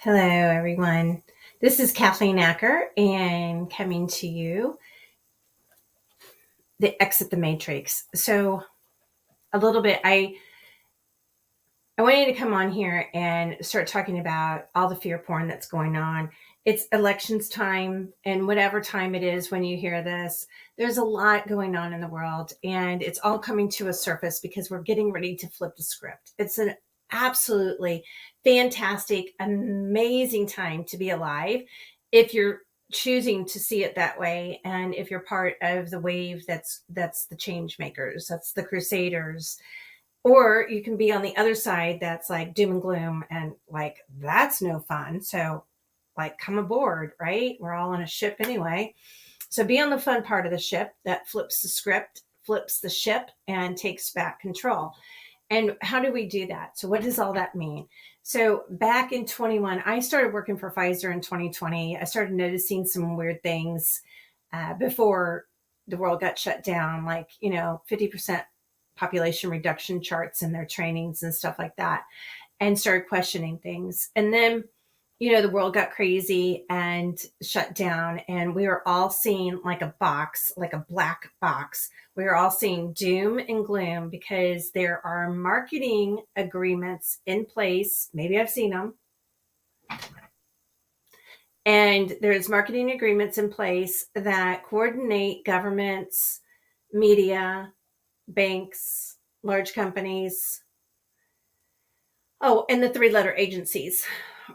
Hello, everyone. This is Kathleen Acker, and coming to you, the Exit the Matrix. So, a little bit, I wanted to come on here and start talking about all the fear porn that's going on. It's elections time, and whatever time it is when you hear this, there's a lot going on in the world, and it's all coming to a surface because we're getting ready to flip the script. It's an absolutely fantastic, amazing time to be alive if you're choosing to see it that way, and if you're part of the wave that's the change makers, that's the crusaders, or you can be on the other side that's like doom and gloom and like that's no fun. So like come aboard, right? We're all on a ship anyway. So be on the fun part of the ship that flips the script, flips the ship and takes back control. And how do we do that? So what does all that mean? So back in 21, I started working for Pfizer in 2020. I started noticing some weird things before the world got shut down, like, 50% population reduction charts in their trainings and stuff like that, and started questioning things. And then, the world got crazy and shut down, and we were all seeing like a box, like a black box. We were all seeing doom and gloom because there are marketing agreements in place. Maybe I've seen them. And there's marketing agreements in place that coordinate governments, media, banks, large companies. Oh, and the three-letter agencies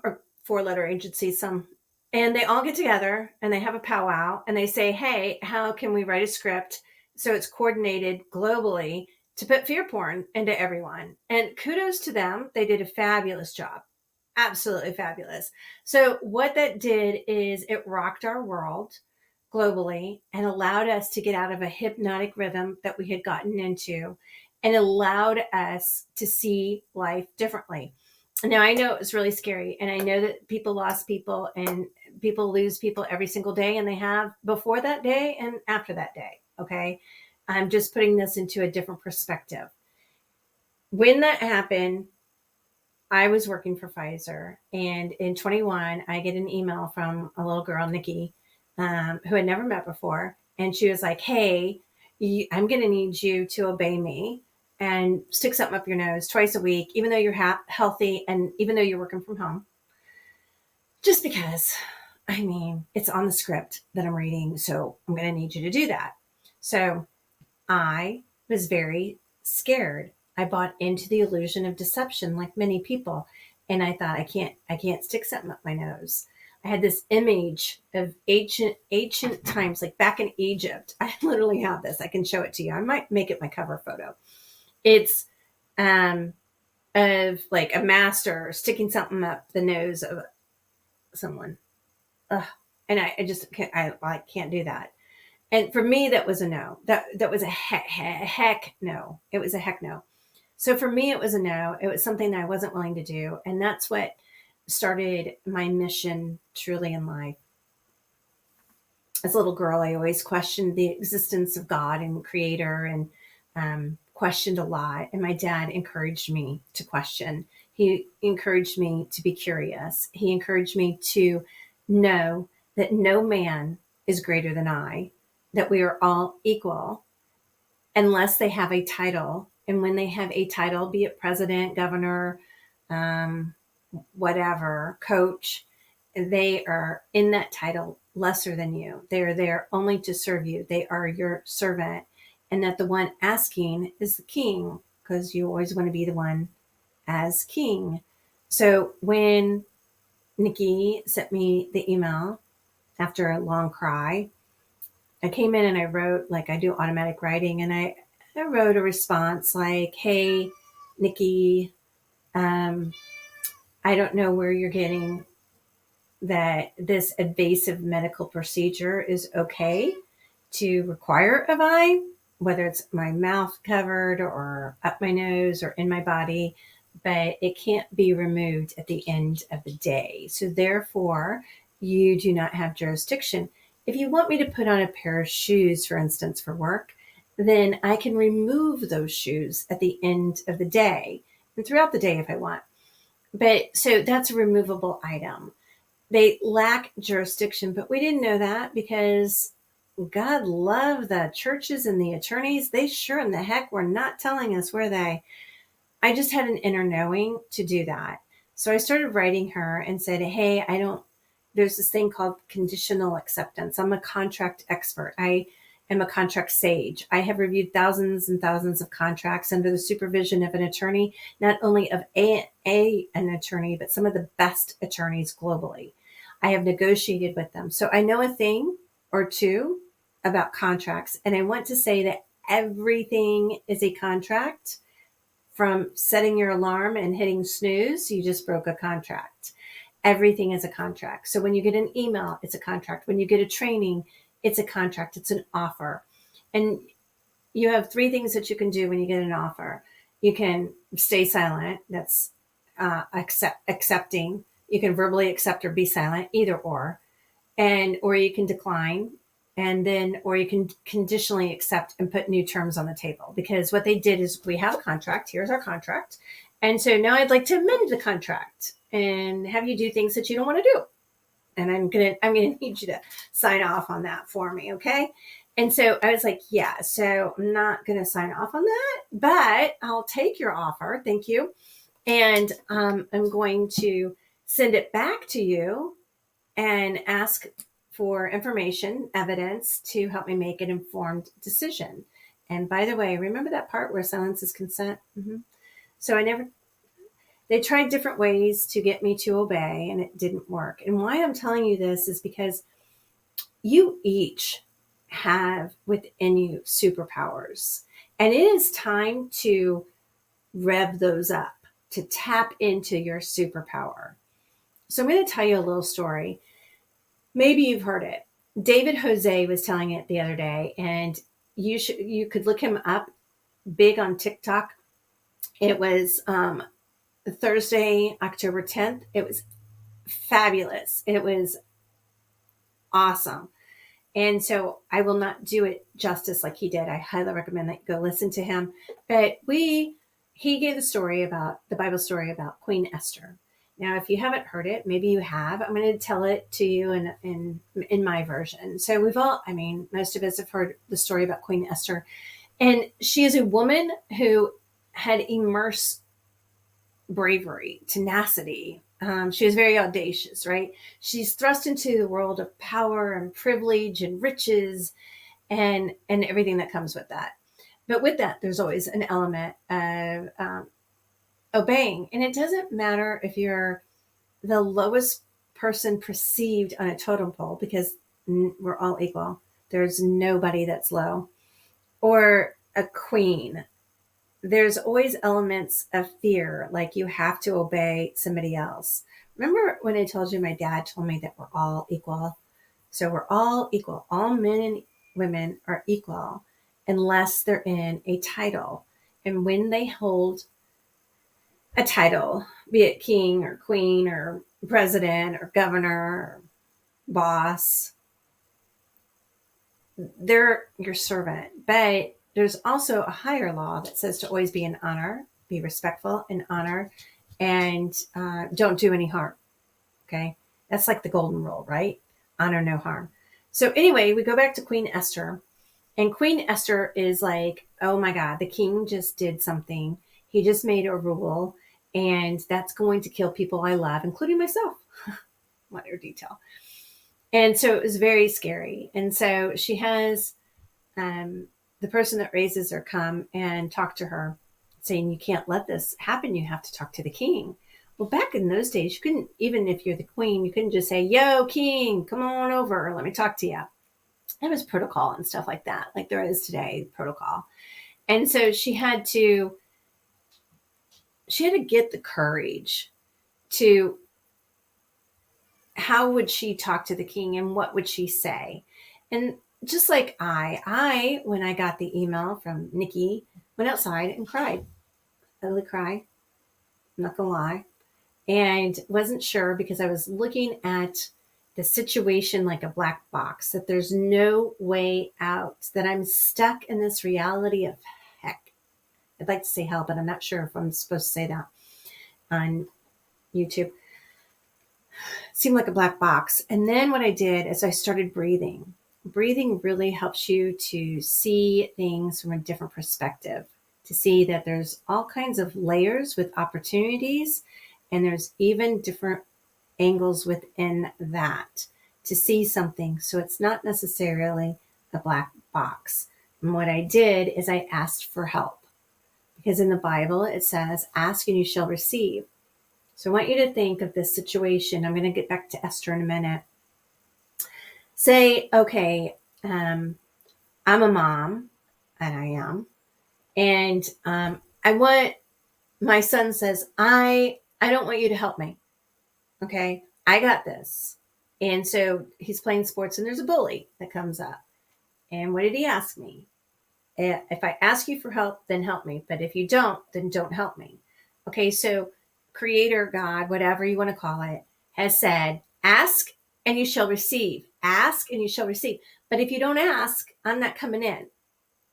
or four-letter agencies, some. And they all get together and they have a powwow and they say, hey, how can we write a script so it's coordinated globally to put fear porn into everyone? And kudos to them. They did a fabulous job. Absolutely fabulous. So what that did is it rocked our world globally and allowed us to get out of a hypnotic rhythm that we had gotten into, and allowed us to see life differently. Now, I know it was really scary, and I know that people lost people and people lose people every single day, and they have before that day and after that day. Okay. I'm just putting this into a different perspective. When that happened, I was working for Pfizer, and in 21, I get an email from a little girl, Nikki, who I'd never met before. And she was like, hey, I'm going to need you to obey me and stick something up your nose twice a week, even though you're healthy and even though you're working from home. Just because, it's on the script that I'm reading. So I'm going to need you to do that. So I was very scared. I bought into the illusion of deception like many people. And I thought, I can't stick something up my nose. I had this image of ancient times, like back in Egypt. I literally have this. I can show it to you. I might make it my cover photo. It's of like a master sticking something up the nose of someone. Ugh. And I can't do that. And for me, that was a no. That was a heck no. It was a heck no. So for me, it was a no. It was something that I wasn't willing to do. And that's what started my mission truly in life. As a little girl, I always questioned the existence of God and creator, and questioned a lot. And my dad encouraged me to question. He encouraged me to be curious. He encouraged me to know that no man is greater than I, that we are all equal unless they have a title. And when they have a title, be it president, governor, um, whatever, coach, they are in that title lesser than you. They are there only to serve you. They are your servant. And that the one asking is the king, because you always want to be the one as king. So when Nikki sent me the email after a long cry, I came in and I wrote, like I do automatic writing, and I wrote a response like, hey, Nikki, um, I don't know where you're getting that this invasive medical procedure is okay to require of I, whether it's my mouth covered or up my nose or in my body, but it can't be removed at the end of the day. So therefore, you do not have jurisdiction. If you want me to put on a pair of shoes, for instance, for work, then I can remove those shoes at the end of the day and throughout the day if I want. But so that's a removable item. They lack jurisdiction, but we didn't know that because God love the churches and the attorneys. They sure in the heck were not telling us where they. I just had an inner knowing to do that. So I started writing her and said, hey, I don't, there's this thing called conditional acceptance. I'm a contract expert. I am a contract sage. I have reviewed thousands and thousands of contracts under the supervision of an attorney, not only of an attorney, but some of the best attorneys globally. I have negotiated with them. So I know a thing or two about contracts. And I want to say that everything is a contract. From setting your alarm and hitting snooze, you just broke a contract. Everything is a contract. So when you get an email, it's a contract. When you get a training, it's a contract. It's an offer. And you have three things that you can do when you get an offer. You can stay silent. That's accepting. You can verbally accept or be silent, either or you can decline, and then or you can conditionally accept and put new terms on the table. Because what they did is, we have a contract, here's our contract, and so now I'd like to amend the contract and have you do things that you don't want to do, and I'm gonna need you to sign off on that for me, okay? And so I was like, yeah, so I'm not gonna sign off on that, but I'll take your offer, thank you, and I'm going to send it back to you and ask for information, evidence to help me make an informed decision. And by the way, remember that part where silence is consent? Mm-hmm. So they tried different ways to get me to obey, and it didn't work. And why I'm telling you this is because you each have within you superpowers. And it is time to rev those up, to tap into your superpower. So I'm going to tell you a little story. Maybe you've heard it. David Jose was telling it the other day, and you could look him up, big on TikTok. It was Thursday, October 10th. It was fabulous. It was awesome. And so I will not do it justice like he did. I highly recommend that you go listen to him. But he gave the Bible story about Queen Esther. Now, if you haven't heard it, maybe you have. I'm going to tell it to you in my version. So most of us have heard the story about Queen Esther. And she is a woman who had immersed bravery, tenacity. She was very audacious, right? She's thrust into the world of power and privilege and riches and everything that comes with that. But with that, there's always an element of obeying. And it doesn't matter if you're the lowest person perceived on a totem pole, because we're all equal. There's nobody that's low. Or a queen. There's always elements of fear, like you have to obey somebody else. Remember when I told you my dad told me that we're all equal? So we're all equal. All men and women are equal unless they're in a title. And when they hold a title, be it king or queen or president or governor or boss, they're your servant. But there's also a higher law that says to always be in honor, be respectful in honor, and don't do any harm. Okay. That's like the golden rule, right? Honor, no harm. So anyway, we go back to Queen Esther, and Queen Esther is like, oh my God, the king just did something. He just made a rule, and that's going to kill people I love, including myself. Minor detail. And so it was very scary. And so she has the person that raises her come and talk to her, saying, you can't let this happen. You have to talk to the king. Well, back in those days, you couldn't, even if you're the queen, you couldn't just say, yo, king, come on over. Let me talk to you. There was protocol and stuff like that, like there is today, protocol. And so she had to get the courage to, how would she talk to the king and what would she say? And just like when I got the email from Nikki, went outside and cried. I really cried. I'm not gonna lie. And wasn't sure, because I was looking at the situation like a black box, that there's no way out, that I'm stuck in this reality of heck. I'd like to say hell, but I'm not sure if I'm supposed to say that on YouTube. Seemed like a black box. And then what I did is I started breathing. Breathing really helps you to see things from a different perspective, to see that there's all kinds of layers with opportunities, and there's even different angles within that to see something. So it's not necessarily a black box. And what I did is I asked for help, because in the Bible it says, ask and you shall receive. So I want you to think of this situation. I'm going to get back to Esther in a minute. Say, okay, I'm a mom, and I am, and my son says, I don't want you to help me. Okay, I got this. And so he's playing sports, and there's a bully that comes up. And what did he ask me? If I ask you for help, then help me. But if you don't, then don't help me. Okay, so Creator, God, whatever you want to call it, has said, ask and you shall receive. Ask and you shall receive. But if you don't ask, I'm not coming in.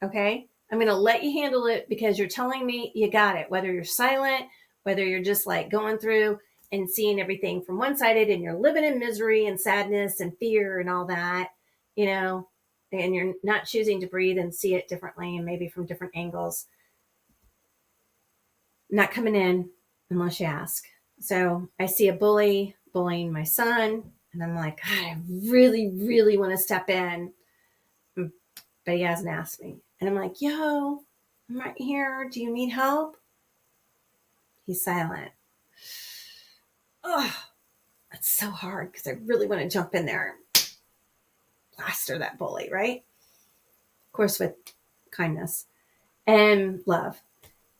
Okay, I'm going to let you handle it because you're telling me you got it. Whether you're silent, whether you're just like going through and seeing everything from one-sided, and you're living in misery and sadness and fear and all that, you know, and you're not choosing to breathe and see it differently and maybe from different angles. I'm not coming in unless you ask. So I see a bully bullying my son, and I'm like, God, I really, really want to step in, but he hasn't asked me. And I'm like, yo, I'm right here. Do you need help? He's silent. Oh, that's so hard because I really want to jump in there and plaster that bully, right? Of course, with kindness and love.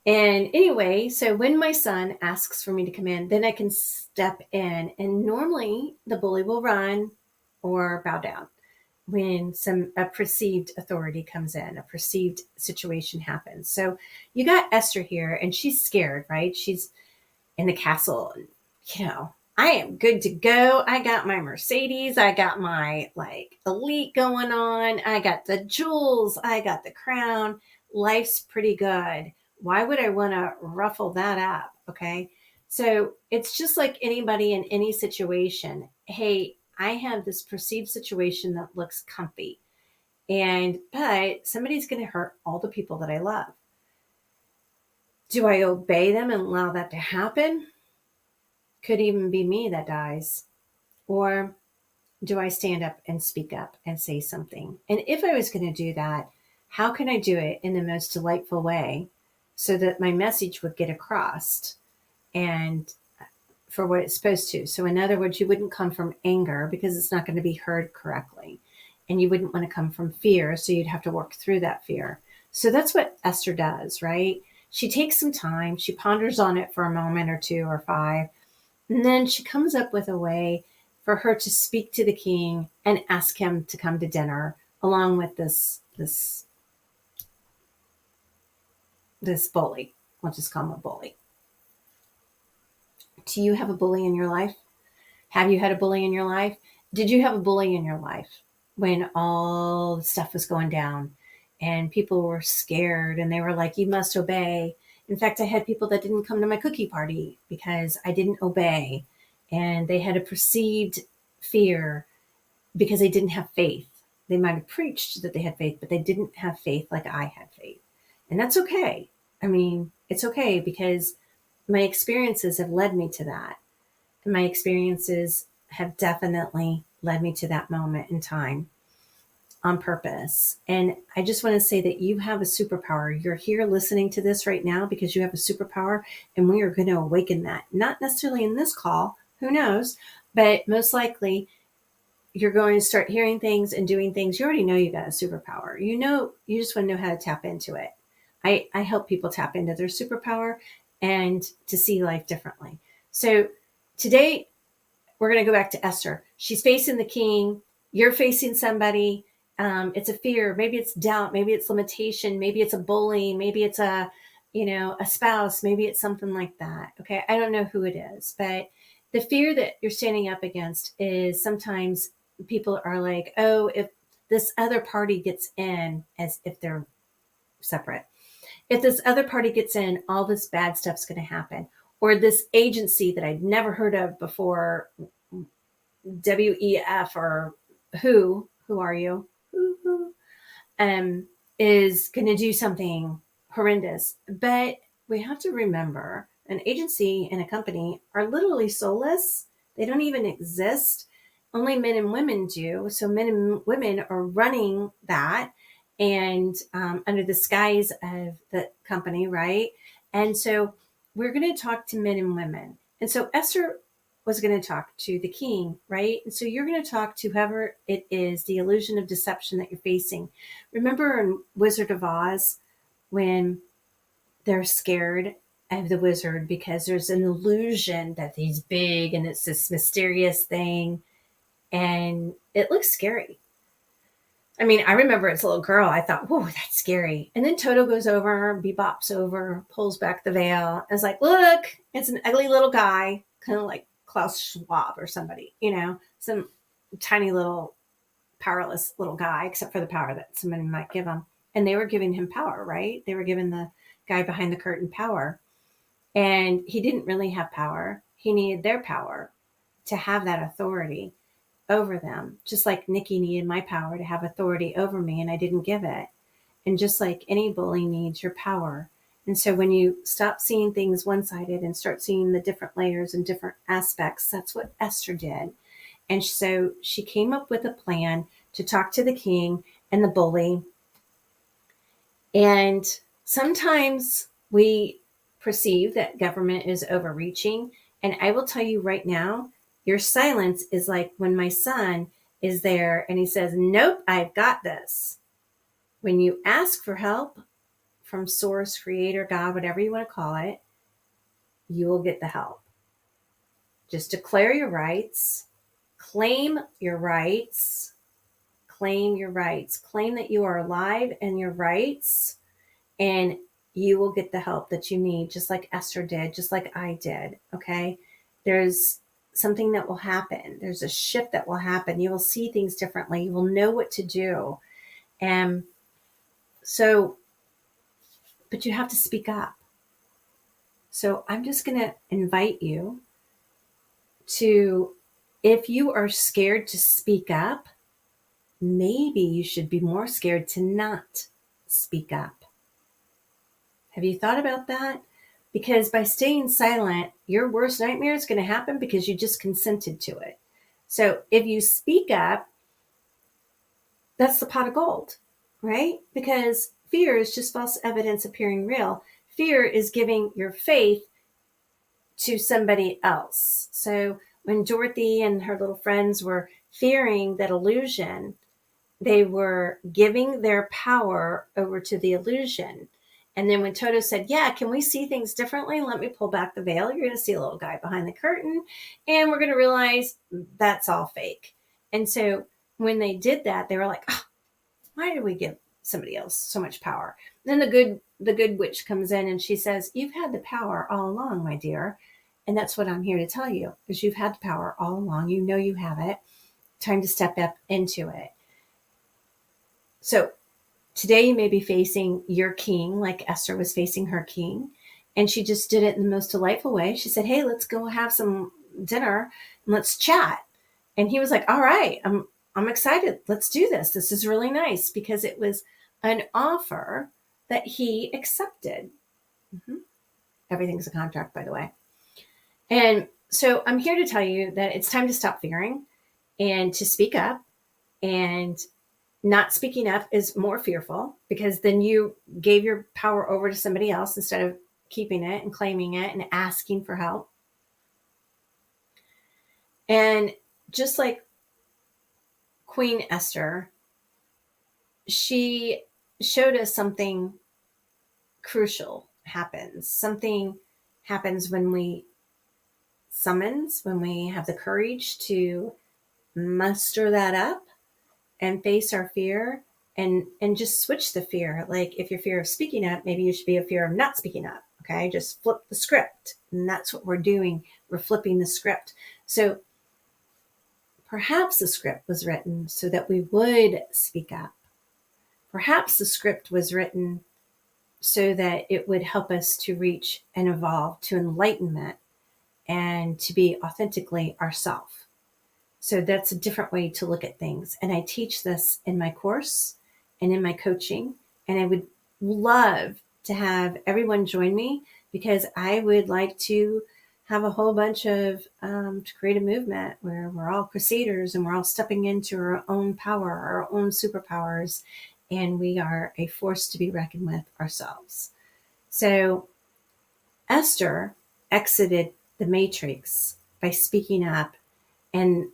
And anyway, so when my son asks for me to come in, then I can step in. And normally the bully will run or bow down when a perceived authority comes in, a perceived situation happens. So you got Esther here, and she's scared, right? She's in the castle. You know, I am good to go. I got my Mercedes. I got my like elite going on. I got the jewels. I got the crown. Life's pretty good. Why would I want to ruffle that up? Okay. So it's just like anybody in any situation. Hey, I have this perceived situation that looks comfy, but somebody's going to hurt all the people that I love. Do I obey them and allow that to happen? Could even be me that dies. Or do I stand up and speak up and say something? And if I was going to do that, how can I do it in the most delightful way so that my message would get across and for what it's supposed to? So in other words, you wouldn't come from anger because it's not going to be heard correctly. And you wouldn't want to come from fear, so you'd have to work through that fear. So that's what Esther does, right? She takes some time, she ponders on it for a moment or two or five, and then she comes up with a way for her to speak to the king and ask him to come to dinner along with this bully. We'll just call him a bully. Do you have a bully in your life? Have you had a bully in your life? Did you have a bully in your life when all the stuff was going down and people were scared and they were like, you must obey? In fact, I had people that didn't come to my cookie party because I didn't obey, and they had a perceived fear because they didn't have faith. They might have preached that they had faith, but they didn't have faith like I had faith. And that's okay. I mean, it's okay because my experiences have led me to that. And my experiences have definitely led me to that moment in time on purpose. And I just want to say that you have a superpower. You're here listening to this right now because you have a superpower, and we are going to awaken that. Not necessarily in this call, who knows, but most likely you're going to start hearing things and doing things. You already know you got a superpower. You know, you just want to know how to tap into it. I help people tap into their superpower and to see life differently. So today we're going to go back to Esther. She's facing the king. You're facing somebody. It's a fear. Maybe it's doubt. Maybe it's limitation. Maybe it's a bully. Maybe it's a spouse. Maybe it's something like that. Okay. I don't know who it is, but the fear that you're standing up against is sometimes people are like, oh, if this other party gets in, as if they're separate, if this other party gets in, all this bad stuff's going to happen. or this agency that I'd never heard of before, WEF, or who are you? Who, is going to do something horrendous. But we have to remember an agency and a company are literally soulless. They don't even exist. Only men and women do. So men and women are running that, and under the skies of the company, right? And so we're going to talk to men and women. And so Esther was going to talk to the king, right? And so you're going to talk to whoever it is, the illusion of deception that you're facing. Remember in Wizard of Oz when they're scared of the wizard because there's an illusion that he's big and it's this mysterious thing and it looks scary. I mean, I remember as a little girl, I thought, whoa, that's scary. And then Toto goes over, bebops over, pulls back the veil. I was like, look, it's an ugly little guy, kind of like Klaus Schwab or somebody, some tiny little powerless little guy, except for the power that somebody might give him. And they were giving him power, right? They were giving the guy behind the curtain power. And he didn't really have power. He needed their power to have that authority over them, just like Nikki needed my power to have authority over me and I didn't give it. And just like any bully needs your power. And so when you stop seeing things one-sided and start seeing the different layers and different aspects, that's what Esther did. And so she came up with a plan to talk to the king and the bully. And sometimes we perceive that government is overreaching. And I will tell you right now, your silence is like when my son is there and he says, nope, I've got this. When you ask for help from source, creator, God, whatever you want to call it, you will get the help. Just declare your rights, claim your rights, claim your rights, claim that you are alive and your rights, and you will get the help that you need, just like Esther did, just like I did. Okay. There's something that will happen. There's a shift that will happen. You will see things differently. You will know what to do. And so, but you have to speak up. So I'm just going to invite you to, if you are scared to speak up, maybe you should be more scared to not speak up. Have you thought about that? Because by staying silent, your worst nightmare is going to happen because you just consented to it. So if you speak up, that's the pot of gold, right? Because fear is just false evidence appearing real. Fear is giving your faith to somebody else. So when Dorothy and her little friends were fearing that illusion, they were giving their power over to the illusion. And then when Toto said, yeah, can we see things differently? Let me pull back the veil. You're going to see a little guy behind the curtain. And we're going to realize that's all fake. And so when they did that, they were like, oh, why did we give somebody else so much power? Then the good witch comes in and she says, you've had the power all along, my dear. And that's what I'm here to tell you, is you've had the power all along. You know you have it. Time to step up into it. So today you may be facing your king like Esther was facing her king. And she just did it in the most delightful way. She said, hey, let's go have some dinner and let's chat. And he was like, all right, I'm excited. Let's do this. This is really nice, because it was an offer that he accepted. Mm-hmm. Everything's a contract, by the way. And so I'm here to tell you that it's time to stop fearing and to speak up. And not speaking up is more fearful, because then you gave your power over to somebody else instead of keeping it and claiming it and asking for help. And just like Queen Esther, she showed us something crucial happens. Something happens when we when we have the courage to muster that up and face our fear and just switch the fear. Like if you're fear of speaking up, maybe you should be a fear of not speaking up. Okay. Just flip the script. And that's what we're doing. We're flipping the script. So perhaps the script was written so that we would speak up. Perhaps the script was written so that it would help us to reach and evolve to enlightenment and to be authentically ourselves. So that's a different way to look at things. And I teach this in my course and in my coaching. And I would love to have everyone join me, because I would like to have a whole bunch of, to create a movement where we're all crusaders and we're all stepping into our own power, our own superpowers, and we are a force to be reckoned with ourselves. So Esther exited the matrix by speaking up, and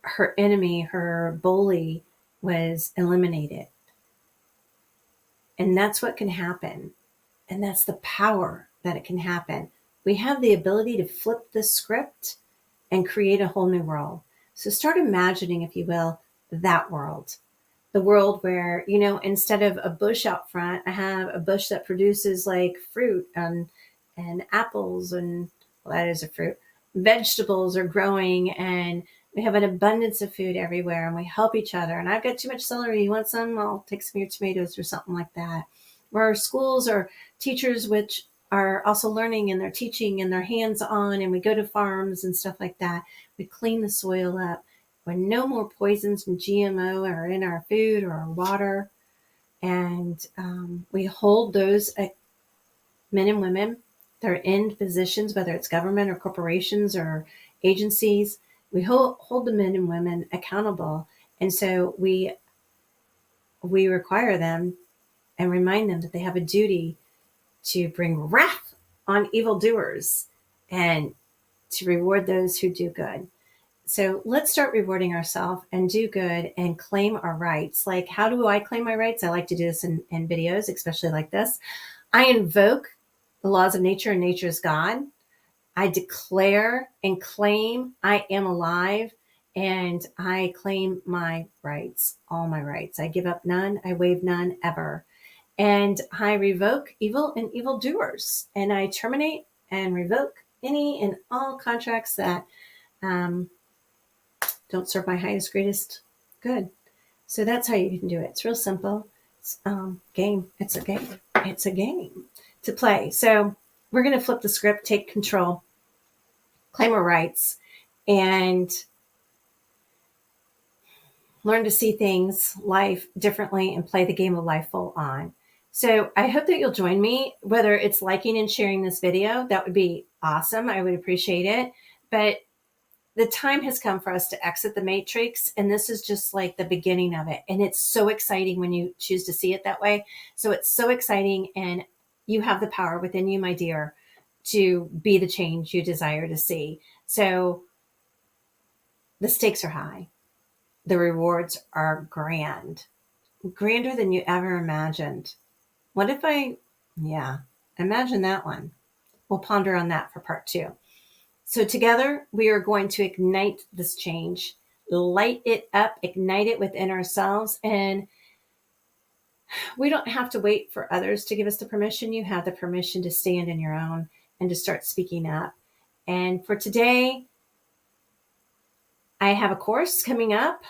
her enemy, her bully, was eliminated. And that's what can happen. And that's the power that it can happen. We have the ability to flip the script and create a whole new world. So start imagining, if you will, that world. The world where, instead of a bush out front, I have a bush that produces like fruit and apples, and well, that is a fruit. Vegetables are growing, and we have an abundance of food everywhere, and we help each other. And I've got too much celery. You want some? I'll take some of your tomatoes or something like that. Where our schools are teachers which are also learning, and they're teaching, and they're hands-on, and we go to farms and stuff like that. We clean the soil up. When no more poisons and GMO are in our food or our water. And we hold those men and women that are in positions, whether it's government or corporations or agencies, we hold the men and women accountable. And so we require them and remind them that they have a duty to bring wrath on evildoers and to reward those who do good. So let's start rewarding ourselves and do good and claim our rights. Like, how do I claim my rights? I like to do this in videos, especially like this. I invoke the laws of nature, and nature is God. I declare and claim I am alive, and I claim my rights, all my rights. I give up none. I waive none ever. And I revoke evil and evildoers, and I terminate and revoke any and all contracts that don't serve my highest, greatest good. So that's how you can do it. It's real simple. It's game. It's a game. It's a game to play. So we're going to flip the script, take control, claim our rights, and learn to see things, life differently, and play the game of life full on. So I hope that you'll join me, whether it's liking and sharing this video. That would be awesome. I would appreciate it. But the time has come for us to exit the matrix, and this is just like the beginning of it. And it's so exciting when you choose to see it that way. So it's so exciting, and you have the power within you, my dear, to be the change you desire to see. So the stakes are high. The rewards are grand, grander than you ever imagined. What if imagine that one. We'll ponder on that for part 2. So together, we are going to ignite this change, light it up, ignite it within ourselves. And we don't have to wait for others to give us the permission. You have the permission to stand in your own and to start speaking up. And for today, I have a course coming up.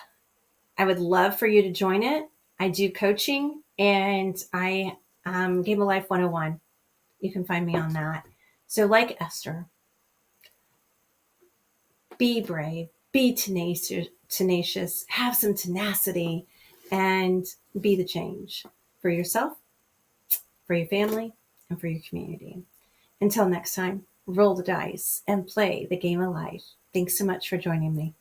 I would love for you to join it. I do coaching, and I Game of Life 101. You can find me on that. So like Esther, be brave, be tenacious, have some tenacity, and be the change for yourself, for your family, and for your community. Until next time, roll the dice and play the game of life. Thanks so much for joining me.